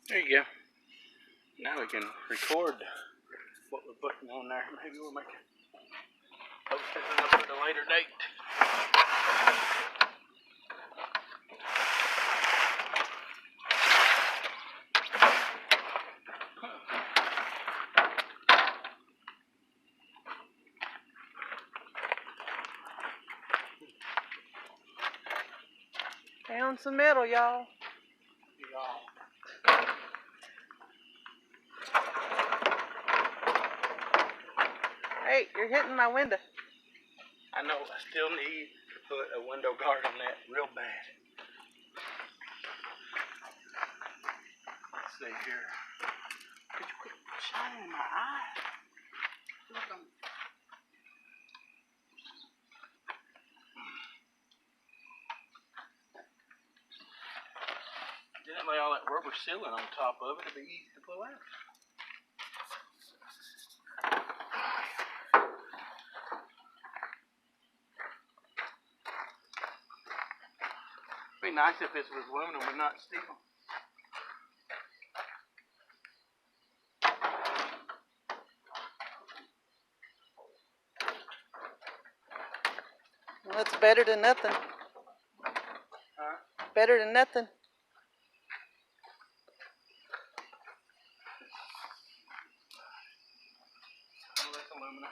There you go. Now we can record what we're putting on there. Maybe we'll make a post it up at a later date. Found some metal, y'all. Hey, you're hitting my window. I know, I still need to put a window guard on that real bad. Let's see here. Could you quit shining in my eye? Look, didn't lay all that rubber sealing on top of it. It'd be easy to pull out. It'd be nice if this was aluminum but not steel. Well, it's better than nothing. Huh? Better than nothing. Oh, that's aluminum.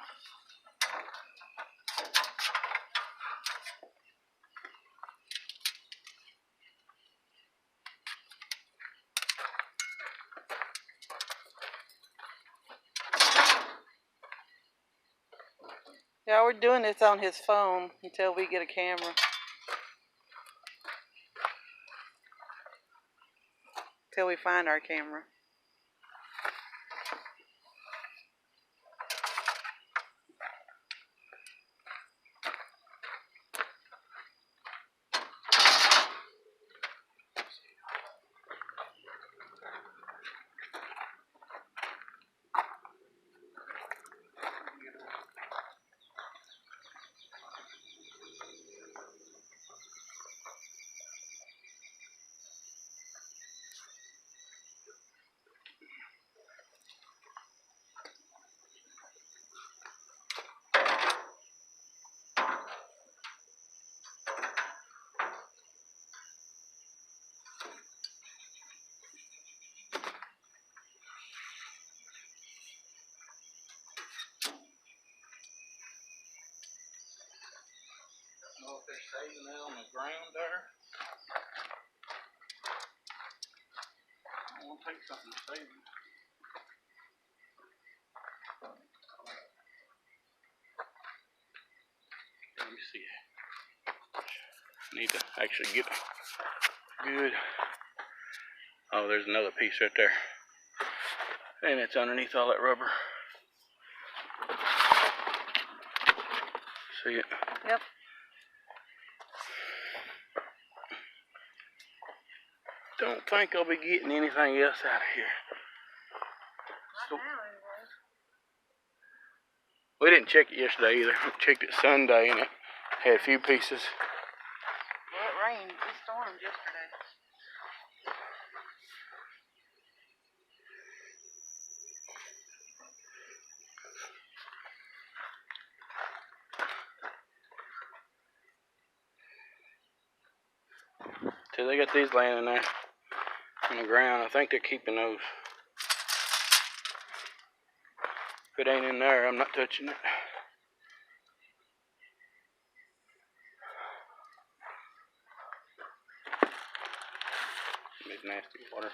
Yeah, we're doing this on his phone until we get a camera. Till we find our camera. I don't know if they're saving that on the ground there. I don't want to take something to save it. Let me see. I need to actually get good. Oh, there's another piece right there. And it's underneath all that rubber. See it? Yep. Don't think I'll be getting anything else out of here. Not now, anyway. We didn't check it yesterday either. We checked it Sunday and it had a few pieces. Well, it rained. It stormed yesterday. So they got these laying in there on the ground. I think they're keeping those. If it ain't in there, I'm not touching it. It's nasty water.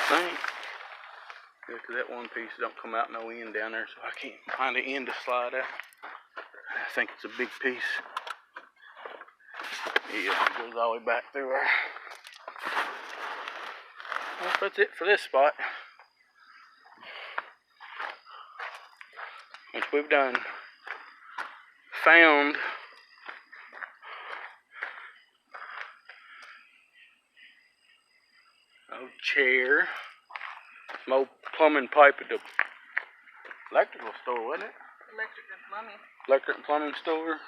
Thing. Yeah, 'cause that one piece don't come out no end down there, so I can't find the end to slide out. I think it's a big piece. Yeah, it goes all the way back through there. Well, that's it for this spot. Which we've done. Found old chair, some old plumbing pipe at the electrical store, wasn't it? Electric and plumbing. Electric and plumbing store.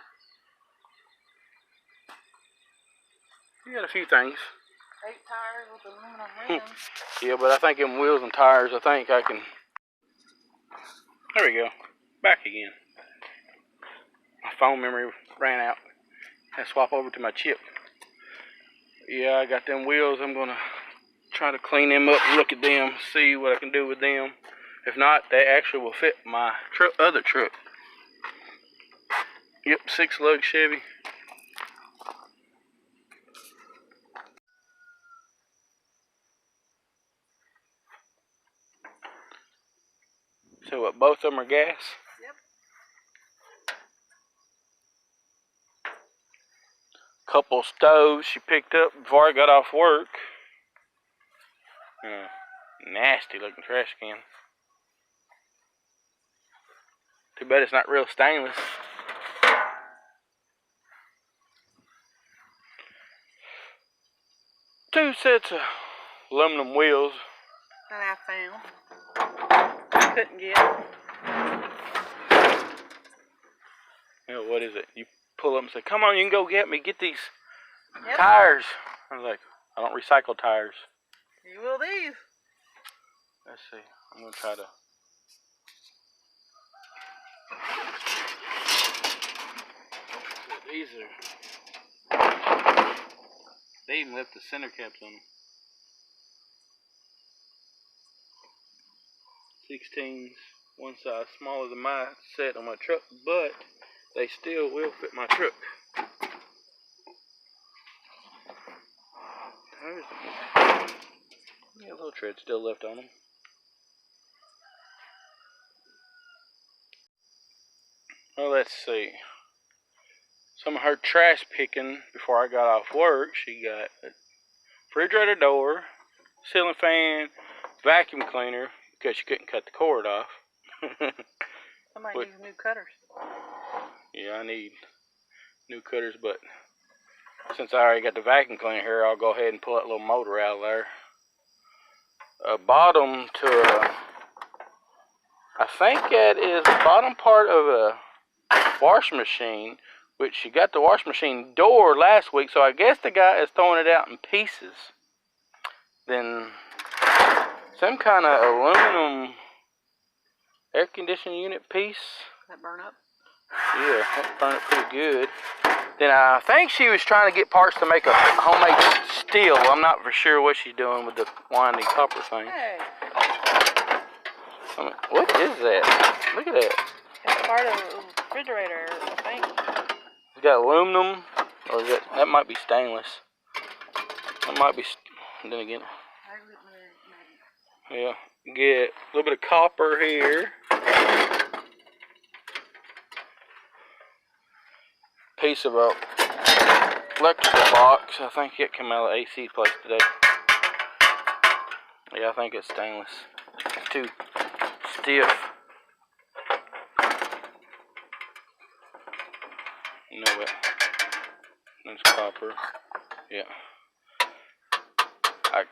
You got a few things. 8 tires with aluminum rims. Yeah, but I think in wheels and tires, I think I can. There we go. Back again. My phone memory ran out. I swap over to my chip. Yeah, I got them wheels. I'm gonna try to clean them up and look at them, see what I can do with them. If not, they actually will fit my other truck. Yep, 6-lug Chevy. So what, both of them are gas? Yep. Couple stoves she picked up before I got off work. Nasty looking trash can. Too bad it's not real stainless. Two sets of aluminum wheels. That I found. I couldn't get. You know, what is it? You pull up and say, come on, you can go get these Yep. tires. I was like, I don't recycle tires. You will these. Let's see. I'm going to try to. These are. They even left the center caps on them. 16s, one size smaller than my set on my truck, but they still will fit my truck. Yeah, a little tread still left on them. Well, let's see. Some of her trash picking before I got off work. She got a refrigerator door, ceiling fan, vacuum cleaner because she couldn't cut the cord off. Somebody needs new cutters. Yeah, I need new cutters, but since I already got the vacuum cleaner here, I'll go ahead and pull that little motor out of there. Bottom to a, I think that is the bottom part of a washing machine, which she got the washing machine door last week, so I guess the guy is throwing it out in pieces. Then some kind of aluminum air conditioning unit piece. That burn up? Yeah, that burned it pretty good. Then I think she was trying to get parts to make a homemade steel. I'm not for sure what she's doing with the winding copper thing. Hey. I mean, what is that? Look at that. It's part of the refrigerator, I think. It's got aluminum, or is that might be stainless. That might be, then again. Yeah, get a little bit of copper here. Piece of a electrical box. I think it came out of the AC place today. Yeah, I think it's stainless. It's too stiff. You know what? That's copper. Yeah. I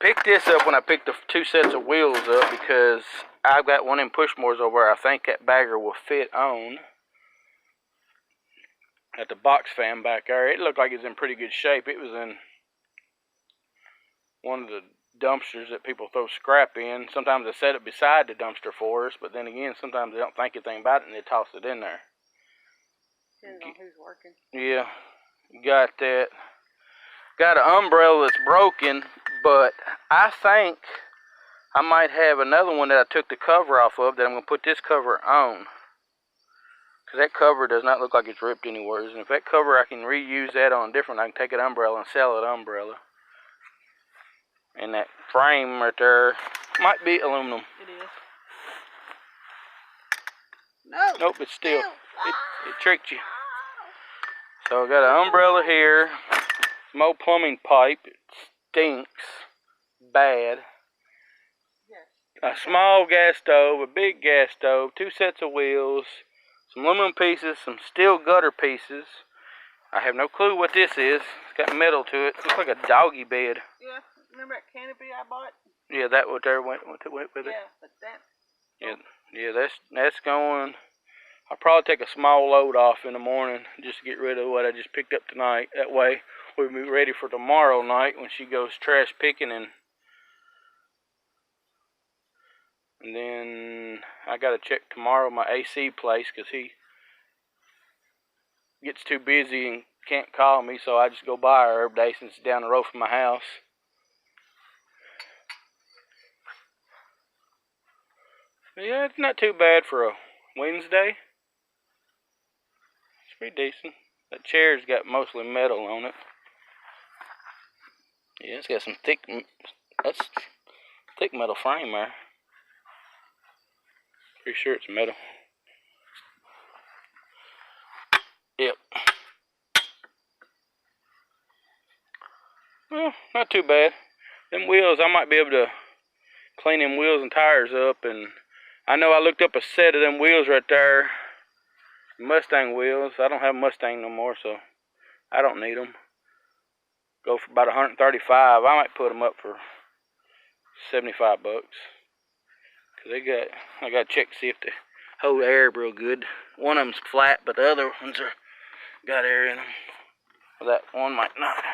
picked this up when I picked the 2 sets of wheels up because I've got one of them push motors over where I think that bagger will fit on. Got the box fan back there. It looked like it's in pretty good shape. It was in one of the dumpsters that people throw scrap in. Sometimes they set it beside the dumpster for us, but then again, sometimes they don't think anything about it and they toss it in there. Depends on who's working. Yeah, got that. Got an umbrella that's broken, but I think I might have another one that I took the cover off of that I'm going to put this cover on. Because that cover does not look like it's ripped anywhere. And if that cover, I can reuse that on different, I can take an umbrella and sell it umbrella. And that frame right there might be aluminum. It is. No. Nope, it's steel. It tricked you. So I got an umbrella here. Some old plumbing pipe. It stinks bad. A small gas stove, a big gas stove, 2 sets of wheels, some aluminum pieces, some steel gutter pieces. I have no clue what this is. It's got metal to it. Looks like a doggy bed. Yeah, remember that canopy I bought? Yeah, that what there went with it. Yeah, but that. Yeah, that's going. I'll probably take a small load off in the morning just to get rid of what I just picked up tonight. That way, we'll be ready for tomorrow night when she goes trash picking, and then I gotta check tomorrow my AC place, because he gets too busy and can't call me, so I just go by her every day since it's down the road from my house. But yeah, it's not too bad for a Wednesday. It's pretty decent. That chair's got mostly metal on it. Yeah, it's got some thick metal frame there. Pretty sure it's metal. Yep. Well, not too bad. Them wheels, I might be able to clean them wheels and tires up, and I know I looked up a set of them wheels right there. Mustang wheels. I don't have a Mustang no more, so I don't need them. Go for about 135. I might put them up for 75 bucks. Cause I got to check to see if they hold air real good. One of them's flat, but the other ones got air in them. Well, that one might not.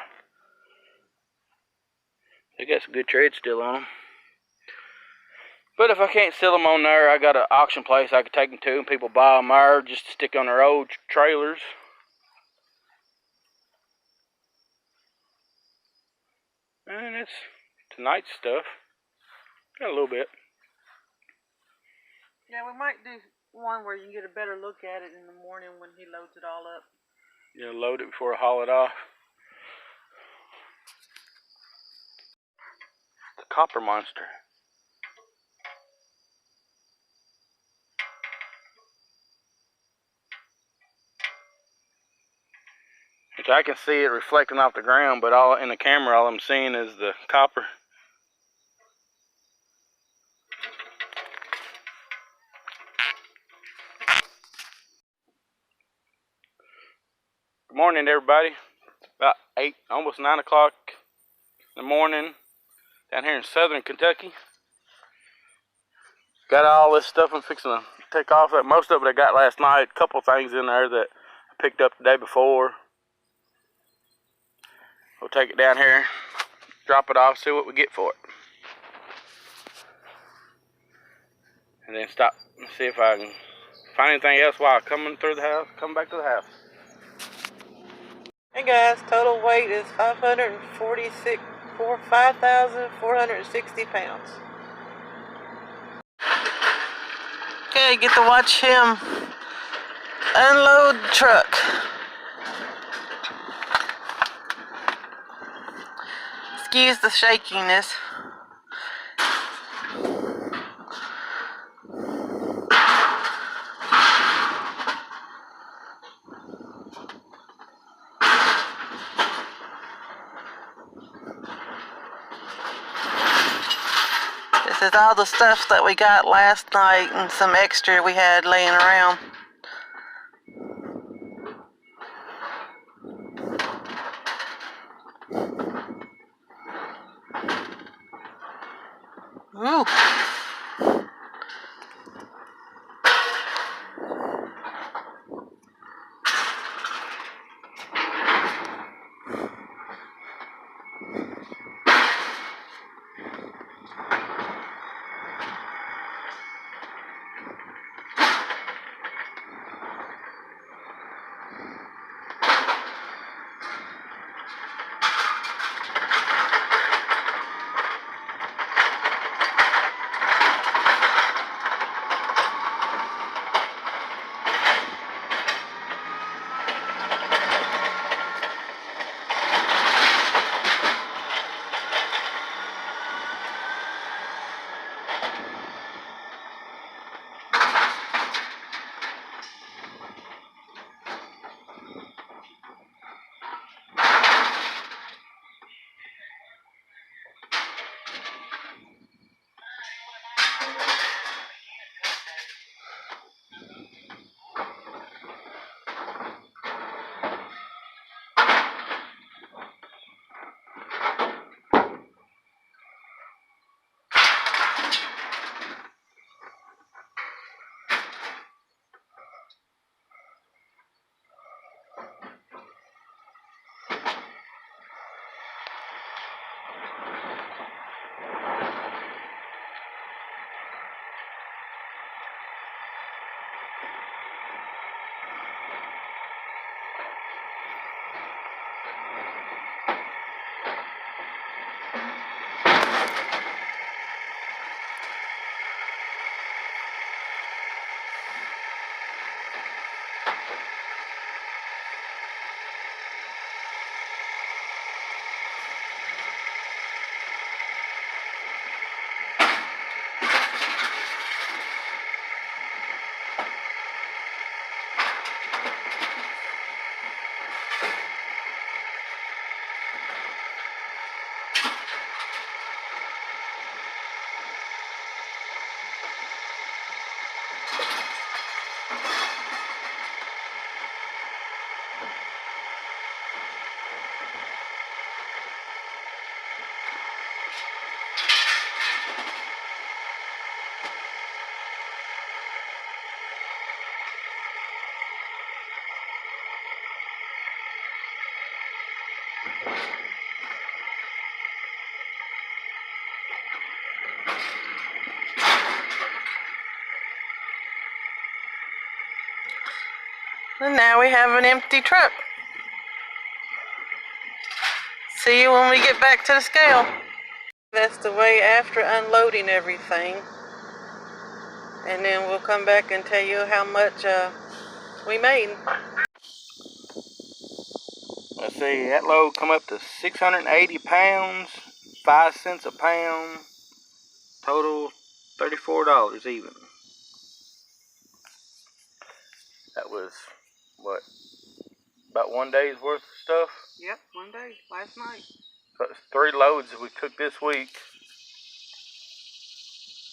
They got some good tread still on them. But if I can't sell them on there, I got an auction place I could take them to, and people buy them there just to stick on their old trailers. And that's tonight's stuff. Got a little bit. Yeah, we might do one where you can get a better look at it in the morning when he loads it all up. Yeah, load it before I haul it off. The Copper Monster. Which I can see it reflecting off the ground, but all in the camera, all I'm seeing is the copper. Good morning, everybody. It's about 8, almost 9 o'clock in the morning down here in southern Kentucky. Got all this stuff I'm fixing to take off. Most of it I got last night. A couple things in there that I picked up the day before. We'll take it down here, drop it off, see what we get for it. And then stop and see if I can find anything else while coming through the house, coming back to the house. Hey guys, total weight is 5,460 pounds. Okay, get to watch him unload the truck. Excuse the shakiness. This is all the stuff that we got last night and some extra we had laying around. Ooh. And now we have an empty truck. See you when we get back to the scale. That's the way after unloading everything. And then we'll come back and tell you how much we made. Let's see, that load come up to 680 pounds, 5 cents a pound, total $34 even. That was, what, about 1 day's worth of stuff? Yep, 1 day, last night. So it's 3 loads that we took this week.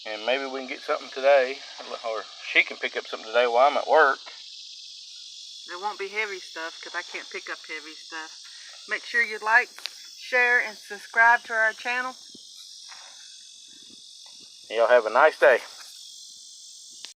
And maybe we can get something today, or she can pick up something today while I'm at work. It won't be heavy stuff because I can't pick up heavy stuff. Make sure you like, share, and subscribe to our channel. Y'all have a nice day.